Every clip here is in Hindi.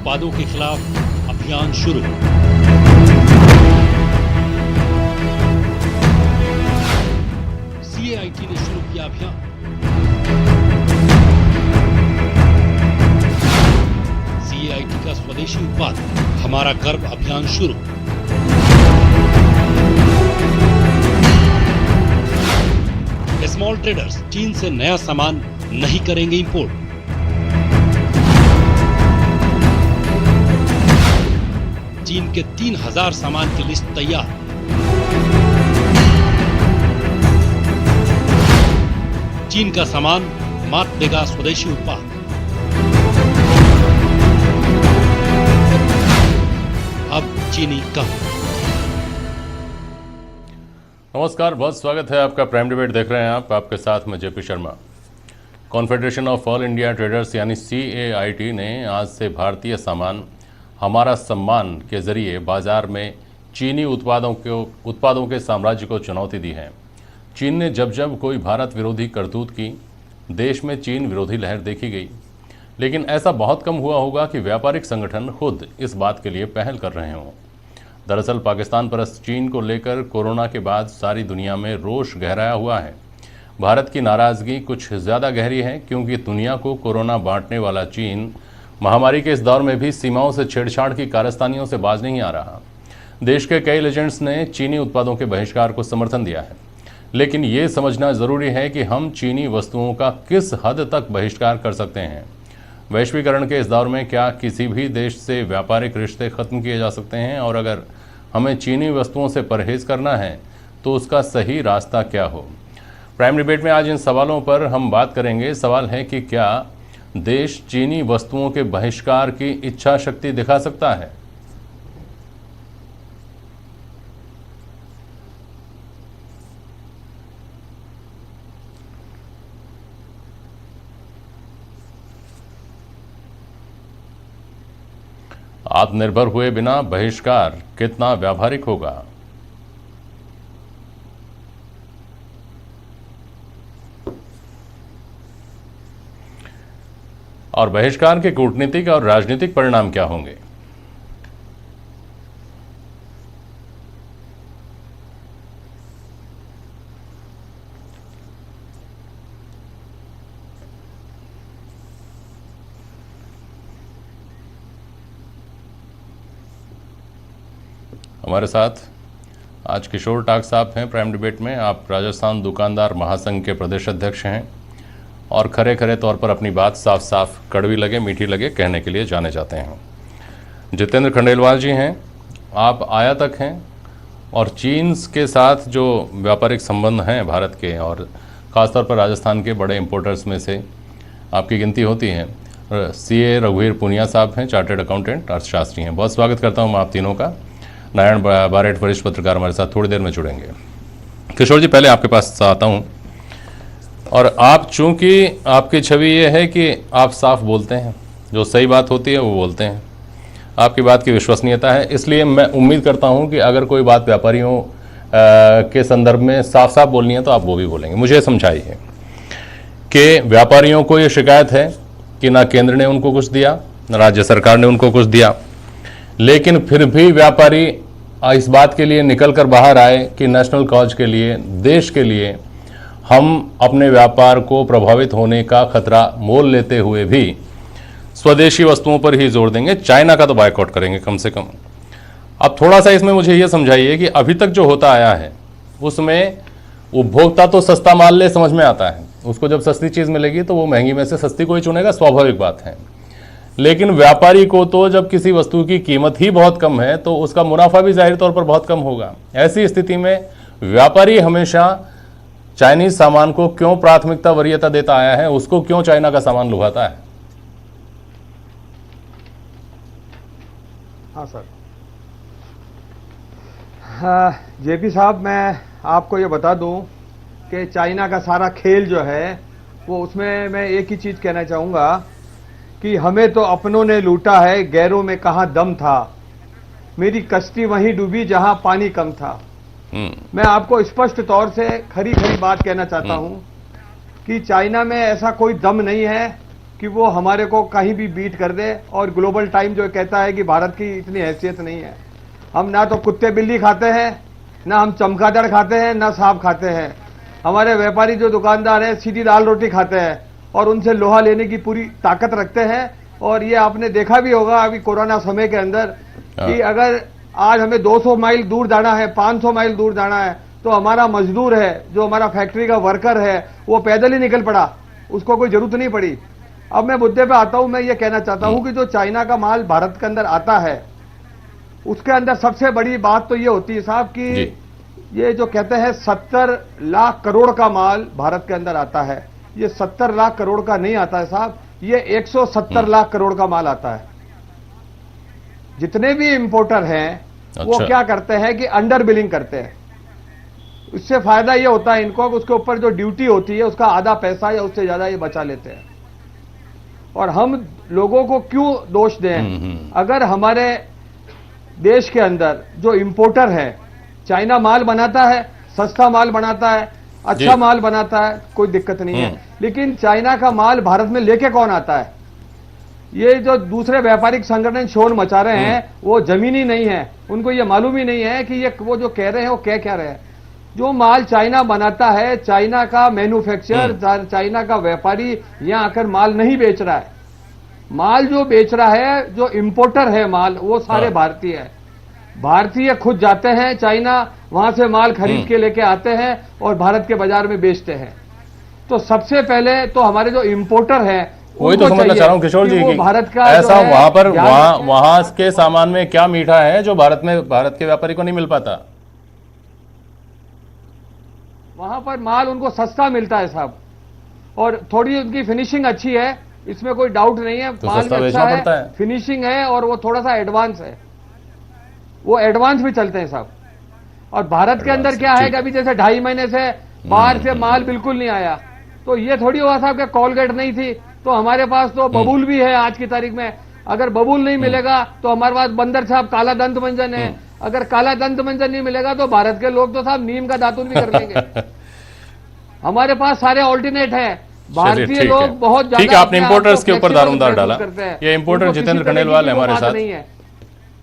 उत्पादों के खिलाफ अभियान शुरू। सीएआईटी ने शुरू किया अभियान। सीएआईटी का स्वदेशी उत्पाद हमारा गर्व अभियान शुरू। स्मॉल ट्रेडर्स चीन से नया सामान नहीं करेंगे इंपोर्ट। चीन के 3000 सामान की लिस्ट तैयार। चीन का सामान मात देगा स्वदेशी उत्पाद। अब चीनी कम। नमस्कार, बहुत स्वागत है आपका। प्राइम डिबेट देख रहे हैं आप, आपके साथ मैं JP Sharma. Confederation of all India traders यानी सीएआईटी ने आज से भारतीय सामान हमारा सम्मान के जरिए बाजार में चीनी उत्पादों के साम्राज्य को चुनौती दी है। चीन ने जब जब कोई भारत विरोधी करतूत की, देश में चीन विरोधी लहर देखी गई। लेकिन ऐसा बहुत कम हुआ होगा कि व्यापारिक संगठन खुद इस बात के लिए पहल कर रहे हों। दरअसल पाकिस्तान परस्त चीन को लेकर कोरोना के बाद सारी दुनिया में रोष गहराया हुआ है। भारत की नाराज़गी कुछ ज़्यादा गहरी है, क्योंकि दुनिया को कोरोना बांटने वाला चीन महामारी के इस दौर में भी सीमाओं से छेड़छाड़ की कारस्तानियों से बाज नहीं आ रहा। देश के कई लेजेंड्स ने चीनी उत्पादों के बहिष्कार को समर्थन दिया है, लेकिन ये समझना ज़रूरी है कि हम चीनी वस्तुओं का किस हद तक बहिष्कार कर सकते हैं। वैश्वीकरण के इस दौर में क्या किसी भी देश से व्यापारिक रिश्ते ख़त्म किए जा सकते हैं, और अगर हमें चीनी वस्तुओं से परहेज़ करना है तो उसका सही रास्ता क्या हो। प्राइम डिबेट में आज इन सवालों पर हम बात करेंगे। सवाल है कि क्या देश चीनी वस्तुओं के बहिष्कार की इच्छा शक्ति दिखा सकता है। आत्मनिर्भर हुए बिना बहिष्कार कितना व्यावहारिक होगा। और बहिष्कार के कूटनीतिक और राजनीतिक परिणाम क्या होंगे। हमारे साथ आज किशोर टाक साहब हैं प्राइम डिबेट में। आप राजस्थान दुकानदार महासंघ के प्रदेश अध्यक्ष हैं और खरे खरे तौर पर अपनी बात साफ साफ, कड़वी लगे मीठी लगे, कहने के लिए जाने जाते हैं। जितेंद्र खंडेलवाल जी हैं, आप आयातक हैं और चीन के साथ जो व्यापारिक संबंध हैं भारत के, और ख़ासतौर पर राजस्थान के बड़े इंपोर्टर्स में से आपकी गिनती होती है। सीए रघुवीर पुनिया साहब हैं, चार्टर्ड अकाउंटेंट, अर्थशास्त्री हैं। बहुत स्वागत करता हूँ मैं आप तीनों का। नारायण बारेट वरिष्ठ पत्रकार हमारे साथ थोड़ी देर में जुड़ेंगे। किशोर जी, पहले आपके पास आता हूं, और आप चूंकि आपकी छवि ये है कि आप साफ बोलते हैं, जो सही बात होती है वो बोलते हैं, आपकी बात की विश्वसनीयता है, इसलिए मैं उम्मीद करता हूं कि अगर कोई बात व्यापारियों के संदर्भ में साफ साफ बोलनी है तो आप वो भी बोलेंगे। मुझे समझाइए कि व्यापारियों को ये शिकायत है कि ना केंद्र ने उनको कुछ दिया, ना राज्य सरकार ने उनको कुछ दिया, लेकिन फिर भी व्यापारी इस बात के लिए निकल कर बाहर आए कि नेशनल कॉज के लिए, देश के लिए हम अपने व्यापार को प्रभावित होने का खतरा मोल लेते हुए भी स्वदेशी वस्तुओं पर ही जोर देंगे, चाइना का तो बायकॉट करेंगे कम से कम। अब थोड़ा सा इसमें मुझे ये समझाइए कि अभी तक जो होता आया है उसमें उपभोक्ता तो सस्ता माल ले, समझ में आता है, उसको जब सस्ती चीज़ मिलेगी तो वो महंगी में से सस्ती को ही चुनेगा, स्वाभाविक बात है। लेकिन व्यापारी को तो जब किसी वस्तु की कीमत ही बहुत कम है तो उसका मुनाफा भी जाहिर तौर पर बहुत कम होगा। ऐसी स्थिति में व्यापारी हमेशा चाइनीज सामान को क्यों प्राथमिकता वरीयता देता आया है, उसको क्यों चाइना का सामान लुभाता है? हाँ सर। हाँ जेपी साहब, मैं आपको ये बता दूं कि चाइना का सारा खेल जो है वो, उसमें मैं एक ही चीज कहना चाहूंगा कि हमें तो अपनों ने लूटा है, गैरों में कहां दम था, मेरी कश्ती वहीं डूबी जहां पानी कम था। मैं आपको स्पष्ट तौर से खरी खरी बात कहना चाहता हूं कि चाइना में ऐसा कोई दम नहीं है कि वो हमारे को कहीं भी बीट कर दे। और ग्लोबल टाइम जो कहता है कि भारत की इतनी हैसियत नहीं है। हम ना तो कुत्ते बिल्ली खाते हैं, ना हम चमगादड़ खाते हैं, ना सांप खाते हैं। हमारे व्यापारी जो दुकानदार हैं सीधी दाल रोटी खाते हैं और उनसे लोहा लेने की पूरी ताकत रखते हैं। और ये आपने देखा भी होगा अभी कोरोना समय के अंदर कि अगर आज हमें 200 माइल दूर जाना है, 500 माइल दूर जाना है, तो हमारा मजदूर है, जो हमारा फैक्ट्री का वर्कर है, वो पैदल ही निकल पड़ा, उसको कोई जरूरत नहीं पड़ी। अब मैं मुद्दे पे आता हूं। मैं ये कहना चाहता हूं कि जो चाइना का माल भारत के अंदर आता है, उसके अंदर सबसे बड़ी बात तो ये होती है साहब कि ये जो कहते हैं 70 लाख करोड़ का माल भारत के अंदर आता है, ये 70 लाख करोड़ का नहीं आता है साहब, ये 170 लाख करोड़ का माल आता है। जितने भी इंपोर्टर हैं वो क्या करते हैं कि अंडर बिलिंग करते हैं। इससे फायदा ये होता है इनको कि उसके ऊपर जो ड्यूटी होती है उसका आधा पैसा या उससे ज्यादा ये बचा लेते हैं। और हम लोगों को क्यों दोष दें? अगर हमारे देश के अंदर जो इंपोर्टर है, चाइना माल बनाता है, सस्ता माल बनाता है, अच्छा माल बनाता है, कोई दिक्कत नहीं है, लेकिन चाइना का माल भारत में लेके कौन आता है? ये जो दूसरे व्यापारिक संगठन शोर मचा रहे हैं वो जमीनी नहीं है, उनको ये मालूम ही नहीं है कि ये वो जो कह रहे हैं वो क्या रहे हैं। जो माल चाइना बनाता है, चाइना का मैन्युफैक्चरर, चाइना का व्यापारी यहां आकर माल नहीं बेच रहा है। माल जो बेच रहा है, जो इंपोर्टर है माल, वो सारे भारतीय है। भारतीय खुद जाते हैं चाइना, वहां से माल खरीद के लेके आते हैं और भारत के बाजार में बेचते हैं। तो सबसे पहले तो हमारे जो इंपोर्टर हैं, वही तो समझना चाह रहा हूं किशोर जी, भारत का ऐसा वहां पर वहां के सामान में क्या मीठा है जो भारत के व्यापारी को नहीं मिल पाता? वहां पर माल उनको सस्ता मिलता है साहब, और थोड़ी उनकी फिनिशिंग अच्छी है, इसमें कोई डाउट नहीं है। तो माल में अच्छा है, फिनिशिंग है, और वो थोड़ा सा एडवांस है, वो एडवांस भी चलते हैं साहब। और भारत के अंदर क्या है कि अभी जैसे 2.5 महीने से बाहर से माल बिल्कुल नहीं आया, तो ये थोड़ी हुआ साहब कि कोलगेट नहीं थी, तो हमारे पास तो बबूल भी है आज की तारीख में। अगर बबूल नहीं मिलेगा तो हमारे पास बंदर साहब काला दंत मंजन है, अगर काला दंत मंजन नहीं मिलेगा तो भारत के लोग तो साहब नीम का दातुन भी कर लेंगे। हमारे पास सारे ऑल्टरनेट है। भारतीय लोग बहुत ज्यादा, ठीक है, आपने इंपोर्टर्स के ऊपर दारोमदार डाला। ये इंपोर्टर जितेंद्र खंडेलवाल है हमारे साथ।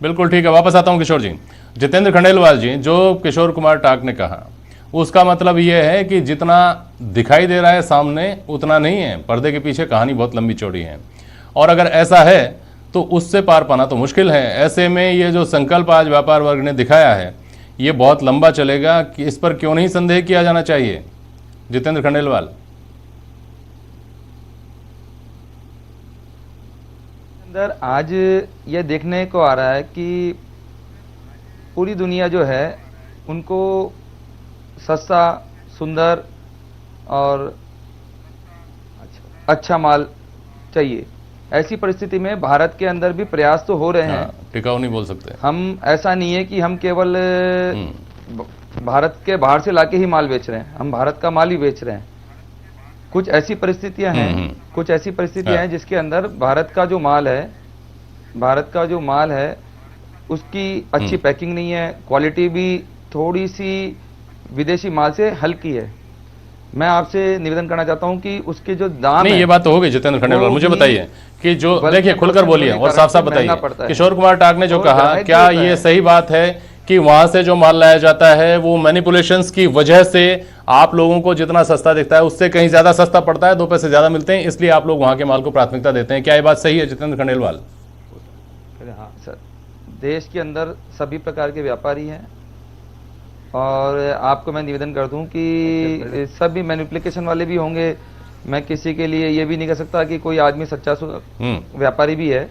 बिल्कुल ठीक है, वापस आता हूं किशोर जी। जितेंद्र खंडेलवाल जी, जो किशोर कुमार टाक ने कहा उसका मतलब यह है कि जितना दिखाई दे रहा है सामने उतना नहीं है, पर्दे के पीछे कहानी बहुत लंबी चौड़ी है। और अगर ऐसा है तो उससे पार पाना तो मुश्किल है। ऐसे में ये जो संकल्प आज व्यापार वर्ग ने दिखाया है ये बहुत लंबा चलेगा, कि इस पर क्यों नहीं संदेह किया जाना चाहिए? जितेंद्र खंडेलवाल। अंदर आज ये देखने को आ रहा है कि पूरी दुनिया जो है उनको सस्ता, सुंदर और अच्छा माल चाहिए। ऐसी परिस्थिति में भारत के अंदर भी प्रयास तो हो रहे हैं। टिकाऊ नहीं बोल सकते हम, ऐसा नहीं है कि हम केवल भारत के बाहर से लाके ही माल बेच रहे हैं, हम भारत का माल ही बेच रहे हैं। कुछ ऐसी परिस्थितियां हैं जिसके अंदर भारत का जो माल है उसकी अच्छी पैकिंग नहीं है, क्वालिटी भी थोड़ी सी विदेशी माल से हल्की है। मैं आपसे निवेदन करना चाहता हूं कि उसके जो दाम नहीं, ये बात तो हो गई जितेंद्र खंडेलवाल, मुझे बताइए कि जो देखिए खुलकर बोलिए और साफ साफ बताइए, किशोर कुमार टाक ने जो कहा, क्या ये सही बात है कि वहां से जो माल लाया जाता है वो मैनिपुलेशंस की वजह से आप लोगों को जितना सस्ता दिखता है उससे कहीं ज्यादा सस्ता पड़ता है, 2 पैसे ज्यादा मिलते हैं, इसलिए आप लोग वहां के माल को प्राथमिकता देते हैं? क्या ये बात सही है जितेंद्र खंडेलवाल? हाँ सर, देश के अंदर सभी प्रकार के व्यापारी हैं और आपको मैं निवेदन कर दूं कि सभी मैनिपुलेशन वाले भी होंगे। मैं किसी के लिए ये भी नहीं कह सकता कि कोई आदमी सच्चा व्यापारी भी है,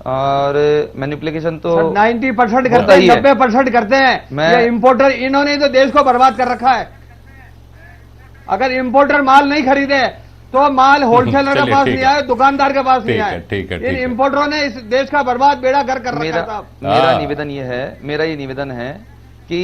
और मैनिपुलेशन तो 90% करते हैं, 90% करते हैं। ये इंपोर्टर, इन्होंने तो देश को बर्बाद कर रखा है। अगर इंपोर्टर माल नहीं खरीदे तो माल होलसेलर के पास नहीं आए, दुकानदार के पास नहीं आए। इन इंपोर्टरों ने इस देश का बर्बाद बेड़ा गर्क कर रखा था। मेरा ये निवेदन है कि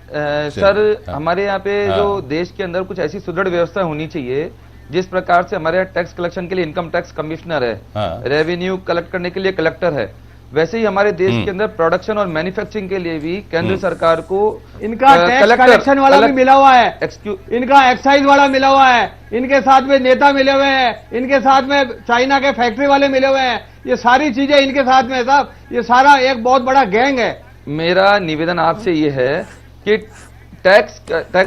सर, हमारे यहाँ पे जो देश के अंदर कुछ ऐसी सुदृढ़ व्यवस्था होनी चाहिए जिस प्रकार से हमारे यहाँ टैक्स कलेक्शन के लिए इनकम टैक्स कमिश्नर है, रेवेन्यू कलेक्ट करने के लिए कलेक्टर है, वैसे ही हमारे देश के अंदर प्रोडक्शन और मैन्युफैक्चरिंग के लिए भी केंद्र सरकार को इनका टैक्स कलेक्शन वाला भी मिला हुआ है, इनका एक्साइज वाला मिला हुआ है, इनके साथ में नेता मिले हुए हैं, इनके साथ में चाइना के फैक्ट्री वाले मिले हुए हैं, ये सारी चीजें इनके साथ में साहब, ये सारा एक बहुत बड़ा गैंग है। मेरा निवेदन आपसे ये है कि टैक्स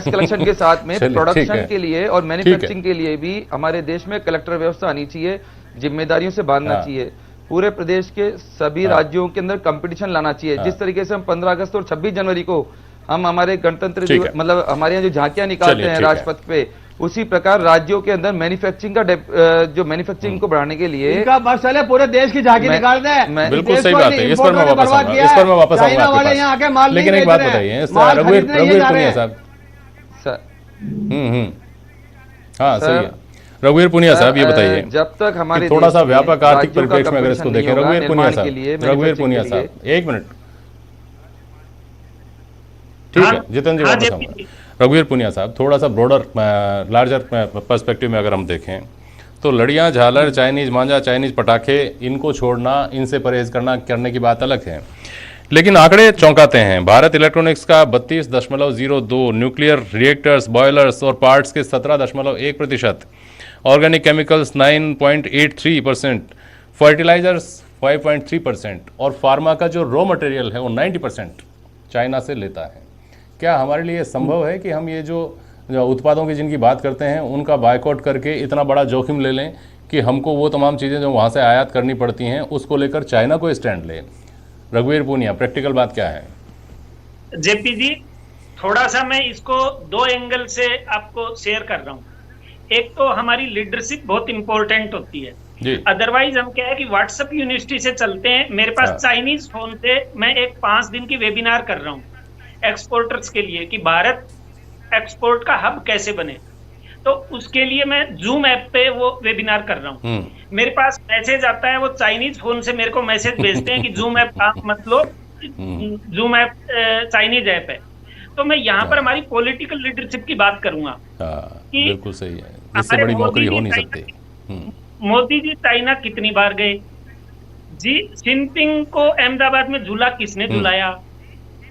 कलेक्शन के साथ में प्रोडक्शन के लिए और मैन्युफैक्चरिंग के लिए भी हमारे देश में कलेक्टर व्यवस्था आनी चाहिए, जिम्मेदारियों से बांधना चाहिए। पूरे प्रदेश के सभी राज्यों के अंदर कंपटीशन लाना चाहिए। जिस तरीके से हम 15 अगस्त और 26 जनवरी को हम हमारे गणतंत्र दिवस मतलब हमारे यहाँ जो झांकियां निकालते हैं राजपथ पे, उसी प्रकार राज्यों के अंदर मैन्युफैक्चरिंग का जो मैन्युफैक्चरिंग को बढ़ाने के लिए इनका बस चले पूरे देश की झांकी निकालते हैं। बिल्कुल सही बात है, इस पर मैं वापस आऊंगा आपके पास। लेकिन एक बात बताइए रघुवीर पुनिया साहब, हाँ सही है रघुवीर पुनिया साहब, ये बताइए जब तक हमारे थोड़ा सा व्यापक आर्थिक परिप्रेक्ष्य में अगर इसको देखें, रघुवीर पुनिया साहब एक मिनट, ठीक है जितेंद्र जी वापस आऊंगा। रघुवीर पुनिया साहब थोड़ा सा ब्रॉडर लार्जर पर्सपेक्टिव में अगर हम देखें तो लड़ियां, झालर, चाइनीज मांझा, चाइनीज पटाखे, इनको छोड़ना, इनसे परहेज करने की बात अलग है, लेकिन आंकड़े चौंकाते हैं। भारत इलेक्ट्रॉनिक्स का 32.02, न्यूक्लियर रिएक्टर्स, बॉयलर्स और पार्ट्स के 17.1%, ऑर्गेनिक केमिकल्स 9.83%, फर्टिलाइजर्स 5.3% और फार्मा का जो रॉ मटेरियल है वो 90% चाइना से लेता है। क्या हमारे लिए संभव है कि हम ये जो उत्पादों की जिनकी बात करते हैं उनका बायकॉट करके इतना बड़ा जोखिम ले लें कि हमको वो तमाम चीज़ें जो वहाँ से आयात करनी पड़ती हैं उसको लेकर चाइना को स्टैंड ले? रघुवीर पुनिया, प्रैक्टिकल बात क्या है? जेपी जी, थोड़ा सा मैं इसको दो एंगल से आपको शेयर कर रहा हूँ। एक तो हमारी लीडरशिप बहुत इंपॉर्टेंट होती है, अदरवाइज हम क्या है कि व्हाट्सएप यूनिवर्सिटी से चलते हैं। मेरे पास चाइनीज फोन से मैं एक 5 दिन की वेबिनार कर रहा हूँ एक्सपोर्टर्स के लिए कि भारत एक्सपोर्ट का हब कैसे बने, तो उसके लिए मैं जूम ऐप पे वो वेबिनार कर रहा हूँ। मेरे पास मैसेज आता है, वो चाइनीज फोन से मेरे को मैसेज भेजते हैं कि जूम ऐप आप मत लो, जूम ऐप चाइनीज ऐप है। तो मैं यहाँ पर हमारी पॉलिटिकल लीडरशिप की बात करूंगा कि बिल्कुल सही है, इससे बड़ी नौकरी हो नहीं सकती। मोदी जी चाइना कितनी बार गए जी? जिनपिंग को अहमदाबाद में झूला किसने झुलाया?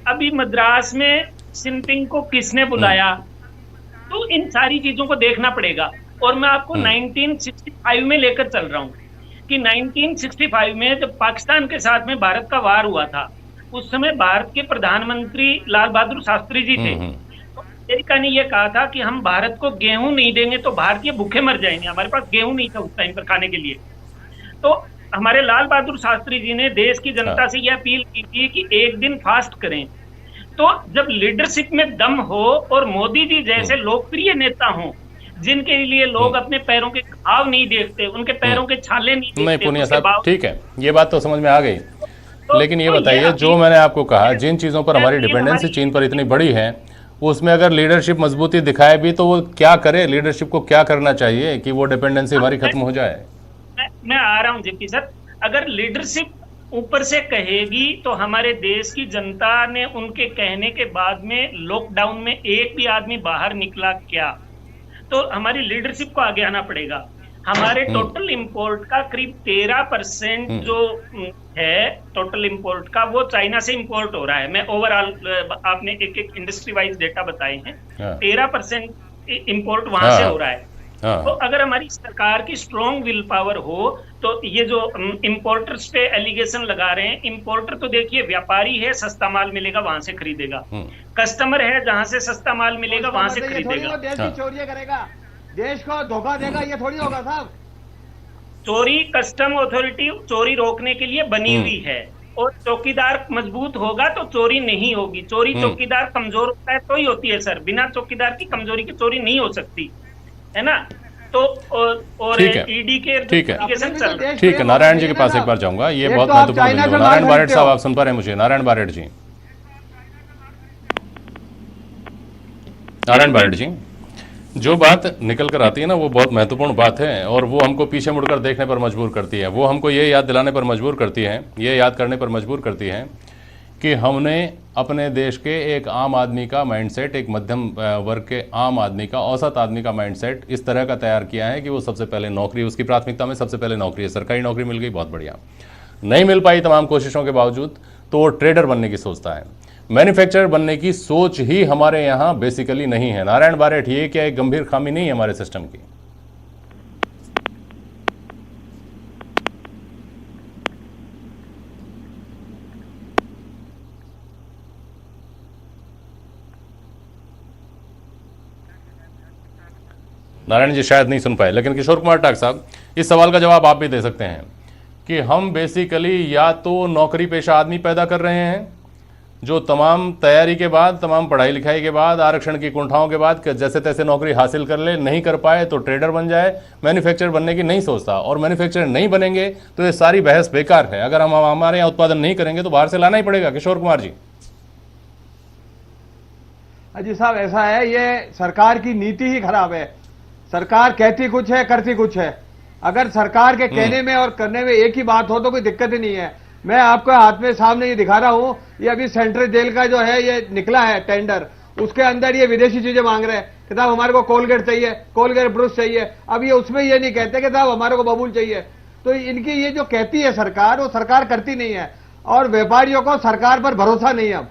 अभी मद्रास में जिनपिंग को किसने बुलाया? तो इन सारी चीजों को देखना पड़ेगा। और मैं आपको 1965 में लेकर चल रहा हूँ कि 1965 में जब पाकिस्तान के साथ में भारत का वार हुआ था, उस समय भारत के प्रधानमंत्री लाल बहादुर शास्त्री जी थे। तो अमेरिका ने यह कहा था कि हम भारत को गेहूं नहीं देंगे तो भारतीय भूखे मर जाएंगे। हमारे पास गेहूं नहीं था उस टाइम पर खाने के लिए। तो हमारे लाल बहादुर शास्त्री जी ने देश की जनता से यह अपील की थी कि एक दिन फास्ट करें। तो जब लीडरशिप में दम हो और मोदी जी जैसे लोकप्रिय नेता हों जिनके लिए लोग अपने पैरों के घाव नहीं देखते, उनके पैरों के छाले नहीं देखते। नहीं पुनिया साहब, ठीक है, ये बात तो समझ में आ गई, लेकिन ये बताइए जो मैंने आपको कहा, जिन चीज़ों पर हमारी डिपेंडेंसी चीन पर इतनी बड़ी है, उसमें अगर लीडरशिप मजबूती दिखाए भी तो वो क्या करे? लीडरशिप को क्या करना चाहिए कि वो डिपेंडेंसी हमारी खत्म हो जाए? मैं आ रहा हूँ जेपी सर। अगर लीडरशिप ऊपर से कहेगी तो हमारे देश की जनता ने उनके कहने के बाद में लॉकडाउन में एक भी आदमी बाहर निकला क्या? तो हमारी लीडरशिप को आगे आना पड़ेगा। हमारे टोटल इंपोर्ट का करीब 13% जो है टोटल इंपोर्ट का, वो चाइना से इंपोर्ट हो रहा है। मैं ओवरऑल, आपने एक एक इंडस्ट्री वाइज डेटा बताए हैं, 13% इंपोर्ट वहां से हो रहा है। तो अगर हमारी सरकार की स्ट्रॉन्ग विल पावर हो तो ये जो इंपोर्टर्स पे एलिगेशन लगा रहे हैं, इंपोर्टर तो देखिए व्यापारी है, सस्ता माल मिलेगा वहां से खरीदेगा, कस्टमर है जहां से सस्ता माल मिलेगा वहां से खरीदेगा। देश की चोरी करेगा, देश को धोखा देगा, ये थोड़ी होगा साहब। चोरी कस्टम अथॉरिटी चोरी रोकने के लिए बनी हुई है, और चौकीदार मजबूत होगा तो चोरी नहीं होगी। चोरी चौकीदार कमजोर होता है तो ही होती है सर, बिना चौकीदार की कमजोरी की चोरी नहीं हो सकती है ना। तो और ईडी के ठीक है, नारायण जी के पास एक बार जाऊंगा, ये बहुत महत्वपूर्ण है। नारायण बारेड साहब, आप सुन पा रहे हैं मुझे? नारायण बारेड जी, नारायण बारेड जी, जो बात निकल कर आती है ना वो बहुत महत्वपूर्ण बात है, और वो हमको पीछे मुड़कर देखने पर मजबूर करती है। वो हमको ये याद दिलाने पर मजबूर करती है, ये याद करने पर मजबूर करती है कि हमने अपने देश के एक आम आदमी का माइंडसेट, एक मध्यम वर्ग के आम आदमी का, औसत आदमी का माइंडसेट इस तरह का तैयार किया है कि वो सबसे पहले नौकरी, उसकी प्राथमिकता में सबसे पहले नौकरी है। सरकारी नौकरी मिल गई, बहुत बढ़िया। नहीं मिल पाई तमाम कोशिशों के बावजूद, तो वो ट्रेडर बनने की सोचता है। मैन्युफैक्चरर बनने की सोच ही हमारे यहाँ बेसिकली नहीं है। नारायण बारेठ, ये क्या एक गंभीर खामी नहीं है हमारे सिस्टम की? नारायण जी शायद नहीं सुन पाए, लेकिन किशोर कुमार टाक साहब, इस सवाल का जवाब आप भी दे सकते हैं कि हम बेसिकली या तो नौकरी पेशा आदमी पैदा कर रहे हैं जो तमाम तैयारी के बाद, तमाम पढ़ाई लिखाई के बाद, आरक्षण की कुंठाओं के बाद जैसे तैसे नौकरी हासिल कर ले, नहीं कर पाए तो ट्रेडर बन जाए, मैन्युफैक्चरर बनने की नहीं सोचता। और मैन्युफैक्चरर नहीं बनेंगे तो ये सारी बहस बेकार है। अगर हम हमारे यहाँ उत्पादन नहीं करेंगे तो बाहर से लाना ही पड़ेगा। किशोर कुमार जी। अजी साहब, ऐसा है, ये सरकार की नीति ही खराब है। सरकार कहती कुछ है, करती कुछ है। अगर सरकार के कहने में और करने में एक ही बात हो तो कोई दिक्कत ही नहीं है। मैं आपको हाथ में सामने ये दिखा रहा हूं, ये अभी सेंट्रल जेल का जो है ये निकला है टेंडर, उसके अंदर ये विदेशी चीजें मांग रहे हैं कि साहब हमारे को कोलगेट चाहिए, कोलगेट ब्रश चाहिए। अब ये उसमें ये नहीं कहते कि साहब हमारे को बबूल चाहिए। तो इनकी ये जो कहती है सरकार, वो सरकार करती नहीं है। और व्यापारियों को सरकार पर भरोसा नहीं है। अब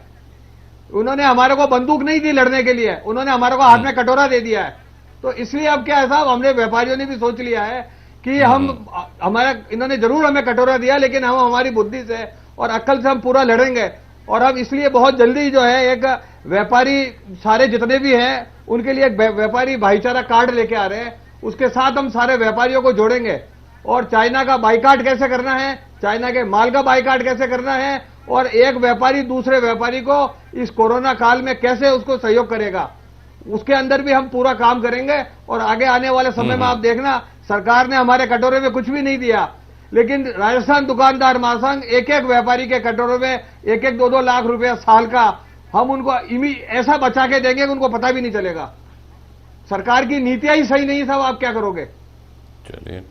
उन्होंने हमारे को बंदूक नहीं दी लड़ने के लिए, उन्होंने हमारे को हाथ में कटोरा दे दिया है। तो इसलिए अब क्या है साहब, हमने व्यापारियों ने भी सोच लिया है कि हमारा इन्होंने जरूर हमें कटोरा दिया, लेकिन हम हमारी बुद्धि से और अक्ल से हम पूरा लड़ेंगे। और हम इसलिए बहुत जल्दी जो है एक व्यापारी, सारे जितने भी हैं उनके लिए एक व्यापारी भाईचारा कार्ड लेके आ रहे हैं। उसके साथ हम सारे व्यापारियों को जोड़ेंगे और चाइना का बाइकाट कैसे करना है, चाइना के माल का बाइकाट कैसे करना है, और एक व्यापारी दूसरे व्यापारी को इस कोरोना काल में कैसे उसको सहयोग करेगा, उसके अंदर भी हम पूरा काम करेंगे। और आगे आने वाले समय में आप देखना, सरकार ने हमारे कटोरे में कुछ भी नहीं दिया, लेकिन राजस्थान दुकानदार महासंघ एक एक व्यापारी के कटोरे में 1-2 लाख रुपया साल का हम उनको ऐसा बचा के देंगे कि उनको पता भी नहीं चलेगा। सरकार की नीतियां ही सही नहीं, साहब आप क्या करोगे? चलिए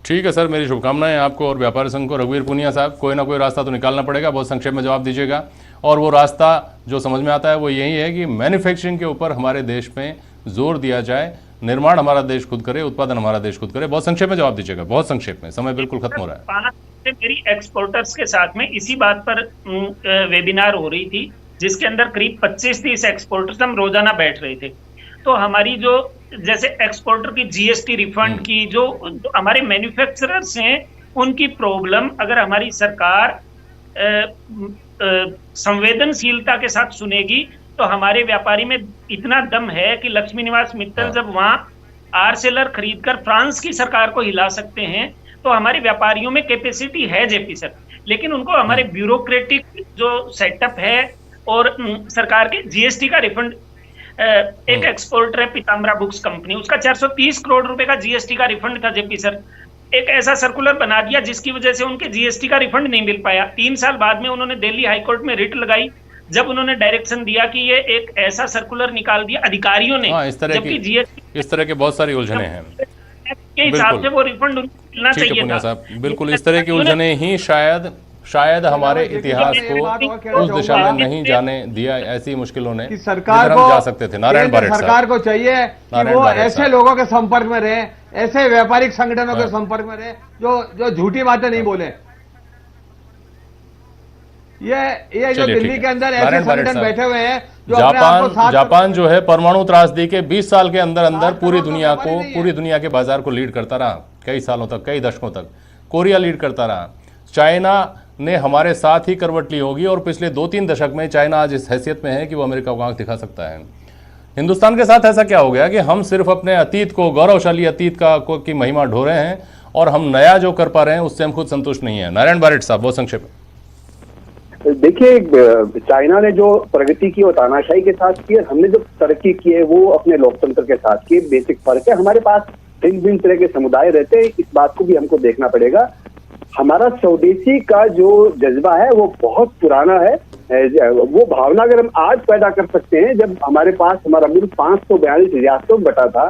ठीक है सर, मेरी शुभकामनाएं आपको और व्यापारी संघ को। रघुवीर पुनिया साहब, कोई ना कोई रास्ता तो निकालना पड़ेगा, बहुत संक्षेप में जवाब दीजिएगा। और वो रास्ता जो समझ में आता है वो यही है कि मैन्युफैक्चरिंग के ऊपर हमारे देश में जोर दिया जाए, निर्माण हमारा देश खुद करे, उत्पादन हमारा देश खुद करे। बहुत संक्षेप में जवाब दीजिएगा, बहुत संक्षेप में, समय बिल्कुल खत्म हो रहा है। 5 से मेरी एक्सपोर्टर्स के साथ में इसी बात पर वेबिनार हो रही थी, जिसके अंदर करीब 25-30 एक्सपोर्टर्स हम रोजाना बैठ रहे थे। तो हमारी जो जैसे एक्सपोर्टर की जीएसटी रिफंड की जो हमारे मैन्युफैक्चरर्स हैं उनकी प्रॉब्लम अगर हमारी सरकार संवेदनशीलता के साथ सुनेगी तो हमारे व्यापारी में इतना दम है कि लक्ष्मी निवास मित्तल जब वहां आरसेलर खरीदकर फ्रांस की सरकार को हिला सकते हैं, तो हमारे व्यापारियों में कैपेसिटी है जेपी सर। लेकिन उनको हमारे ब्यूरोक्रेटिक जो सेटअप है और सरकार के जीएसटी का रिफंड, एक एक्सपोर्टर है पीताम्बरा बुक्स कंपनी, उसका 430 करोड़ रुपए का जीएसटी का रिफंड था जेपी सर। एक ऐसा सर्कुलर बना दिया जिसकी वजह से उनके जीएसटी का रिफंड नहीं मिल पाया। 3 साल बाद में उन्होंने दिल्ली हाईकोर्ट में रिट लगाई, जब उन्होंने डायरेक्शन दिया कि ये एक ऐसा सर्कुलर निकाल दिया अधिकारियों ने, जबकि जीएसटी इस तरह के बहुत सारी उलझने हैं के हिसाब से वो रिफंड मिलना चाहिए था। साहब बिल्कुल, इस तरह की उलझने ही शायद हमारे इतिहास को उस दिशा में नहीं जाने दिया, ऐसी मुश्किलों ने कि सरकार को जा सकते थे। नारायण बारेठ साहब, सरकार को चाहिए कि वो ऐसे लोगों के संपर्क में रहे, ऐसे व्यापारिक संगठनों के संपर्क में रहे जो झूठी बातें नहीं बोले। ये जो दिल्ली के अंदर ऐसे संगठन बैठे हुए हैं जो जापान जो है परमाणु त्रासदी के 20 साल के अंदर पूरी दुनिया के बाजार को लीड करता रहा, कई सालों तक, कई दशकों तक। कोरिया लीड करता रहा। चाइना ने हमारे साथ ही करवट ली होगी और पिछले 2-3 दशक में चाइना आज इस हैसियत में है कि वो अमेरिका को आंख दिखा सकता है। हिंदुस्तान के साथ ऐसा क्या हो गया कि हम सिर्फ अपने अतीत को, गौरवशाली अतीत की महिमा ढो रहे हैं और हम नया जो कर पा रहे हैं उससे हम खुद संतुष्ट नहीं है। नारायण बारेठ साहब, बहुत संक्षेप। देखिए, चाइना ने जो प्रगति की वो तानाशाही के साथ की और हमने जो तरक्की की है वो अपने लोकतंत्र के साथ की। बेसिक फर्क है। हमारे पास भिन्न तरह के समुदाय रहते हैं, इस बात को भी हमको देखना पड़ेगा। हमारा स्वदेशी का जो जज्बा है वो बहुत पुराना है। वो भावना अगर हम आज पैदा कर सकते हैं, जब हमारे पास हमारा मुल्क 542 रियासतों में बटा था,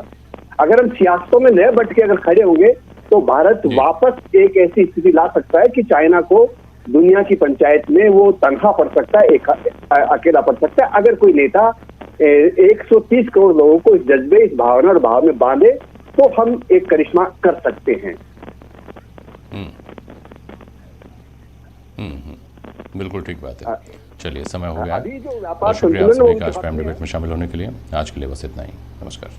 अगर हम सियासतों में न बट के अगर खड़े होंगे तो भारत वापस एक ऐसी स्थिति ला सकता है कि चाइना को दुनिया की पंचायत में वो तनखा पड़ सकता है, अकेला पड़ सकता है। अगर कोई नेता 130 करोड़ लोगों को इस जज्बे, इस भावना और भाव में बांधे तो हम एक करिश्मा कर सकते हैं। बिल्कुल ठीक बात है। चलिए, समय हो गया। अभी जो व्यापार बहुत शुक्रिया आप संतुलन सभी वो का आज उनके प्राइम हाथ में डिबेट में शामिल होने के लिए। आज के लिए बस इतना ही। नमस्कार।